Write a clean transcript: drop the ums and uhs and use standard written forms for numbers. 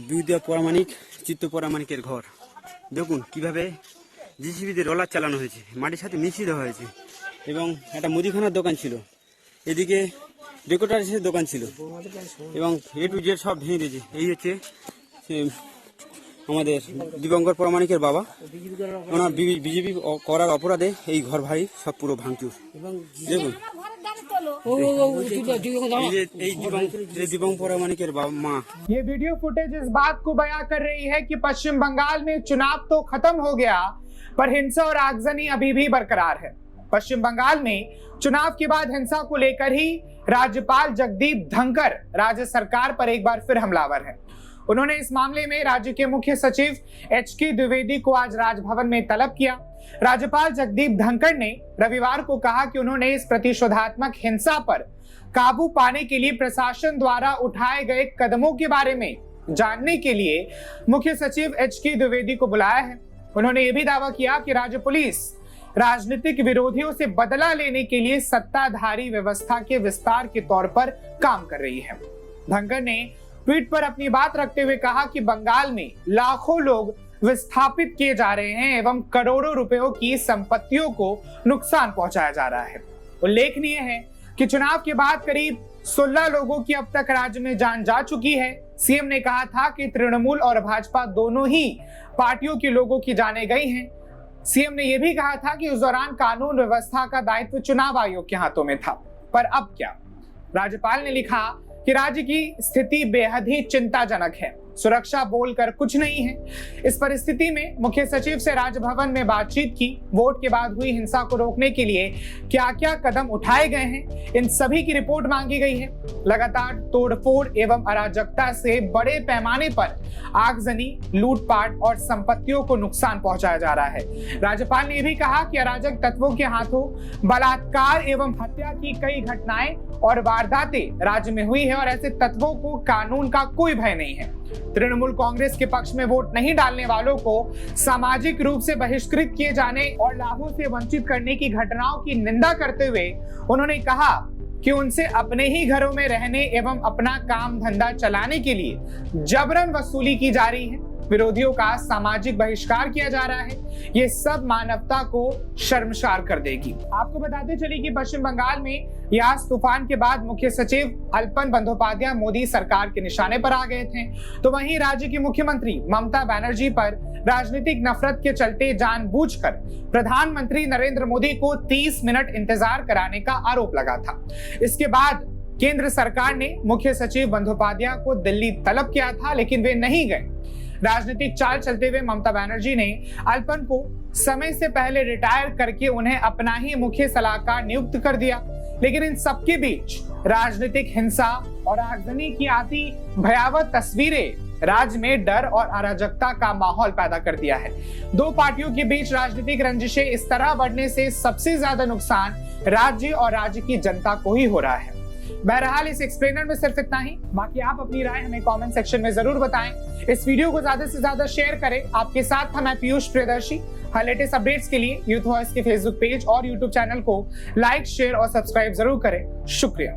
বিউদিয়া পরামানিক চিত্ত পরামানিকের ঘর দেখুন কিভাবে জিসিবিতে রোলার চালানো হয়েছে, মাটির সাথে মিশিয়ে দেওয়া হয়েছে এবং একটা মুদিখানার দোকান ছিল, এদিকে ডেকোরেটরের দোকান ছিল এবং এ টু জেড সব ভেঙে দিয়েছে। এই হচ্ছে আমাদের দিবঙ্কর পরামানিকের বাবা, ওনার বিজেপি করার অপরাধে এই ঘর ভাই সব পুরো ভাঙচুর। দেখুন ये वीडियो फुटेज इस बात को बयां कर रही है कि पश्चिम बंगाल में चुनाव तो खत्म हो गया पर हिंसा और आगजनी अभी भी बरकरार है। पश्चिम बंगाल में चुनाव के बाद हिंसा को लेकर ही राज्यपाल जगदीप धनखड़ राज्य सरकार पर एक बार फिर हमलावर है। उन्होंने इस मामले में राज्य के मुख्य सचिव HK द्विवेदी को आज राजभवन में तलब किया। राज्यपाल जगदीप धनखड़ ने रविवार को कहा कि उन्होंने इस प्रतिशोधात्मक हिंसा पर काबू पाने के लिए प्रशासन द्वारा उठाए गए कदमों के बारे में जानने के लिए मुख्य सचिव HK द्विवेदी को बुलाया है। उन्होंने ये भी दावा किया कि राज्य पुलिस राजनीतिक विरोधियों से बदला लेने के लिए सत्ताधारी व्यवस्था के विस्तार के तौर पर काम कर रही है। धनखड़ ने ट्वीट पर अपनी बात रखते हुए कहा कि बंगाल में लाखों लोग विस्थापित किए जा रहे हैं एवं करोड़ों रुपयों की संपत्तियों को नुकसान पहुंचाया जा रहा है। उल्लेखनीय है कि चुनाव के बाद करीब 16 लोगों की अब तक राज्य में जान जा चुकी है। सीएम ने कहा था कि तृणमूल और भाजपा दोनों ही पार्टियों के लोगों की जाने गई हैं। सीएम ने यह भी कहा था कि उस दौरान कानून व्यवस्था का दायित्व चुनाव आयोग के हाथों में था, पर अब क्या? राज्यपाल ने लिखा कि राज्य की स्थिति बेहद ही चिंताजनक है, सुरक्षा बोलकर कुछ नहीं है। इस परिस्थिति में मुख्य सचिव से राजभवन में बातचीत की, वोट के बाद हुई हिंसा को रोकने के लिए क्या क्या कदम उठाए गए हैं, इन सभी की रिपोर्ट मांगी गई है। लगातार तोड़फोड़ एवं अराजकता से बड़े पैमाने पर आगजनी, लूटपाट और संपत्तियों को नुकसान पहुंचाया जा रहा है। राज्यपाल ने भी कहा कि अराजक तत्वों के हाथों बलात्कार एवं हत्या की कई घटनाएं और वारदातें राज्य में हुई है और ऐसे तत्वों को कानून का कोई भय नहीं है। तृणमूल कांग्रेस के पक्ष में वोट नहीं डालने वालों को सामाजिक रूप से बहिष्कृत किए जाने और लाभों से वंचित करने की घटनाओं की निंदा करते हुए उन्होंने कहा कि उनसे अपने ही घरों में रहने एवं अपना काम धंधा चलाने के लिए जबरन वसूली की जा रही है। विरोधियों का सामाजिक बहिष्कार किया जा रहा है। ये सब मानवता को शर्मसार कर देगी। आपको बताते चले कि पश्चिम बंगाल में यास तूफान के बाद मुख्य सचिव अल्पन बंदोपाध्याय मोदी सरकार के निशाने पर आ गए थे, तो वहीं राज्य की मुख्यमंत्री ममता बनर्जी पर राजनीतिक नफरत के चलते जानबूझकर प्रधानमंत्री नरेंद्र मोदी को 30 मिनट इंतजार कराने का आरोप लगा था। इसके बाद केंद्र सरकार ने मुख्य सचिव बंदोपाध्याय को दिल्ली तलब किया था, लेकिन वे नहीं गए। राजनीतिक चाल चलते हुए ममता बनर्जी ने अल्पन को समय से पहले रिटायर करके उन्हें अपना ही मुख्य सलाहकार नियुक्त कर दिया। लेकिन इन सबके बीच राजनीतिक हिंसा और आगजनी की आती भयावह तस्वीरें राज्य में डर और अराजकता का माहौल पैदा कर दिया है। दो पार्टियों के बीच राजनीतिक रंजिशें इस तरह बढ़ने से सबसे ज्यादा नुकसान राज्य और राज्य की जनता को ही हो रहा है। बहरहाल इस एक्सप्लेनर में सिर्फ इतना ही। बाकी आप अपनी राय हमें कमेंट सेक्शन में जरूर बताएं। इस वीडियो को ज्यादा से ज्यादा शेयर करें। आपके साथ था मैं पीयूष प्रियदर्शी। हर लेटेस्ट अपडेट्स के लिए यूथ वॉइस के फेसबुक पेज और यूट्यूब चैनल को लाइक, शेयर और सब्सक्राइब जरूर करें। शुक्रिया।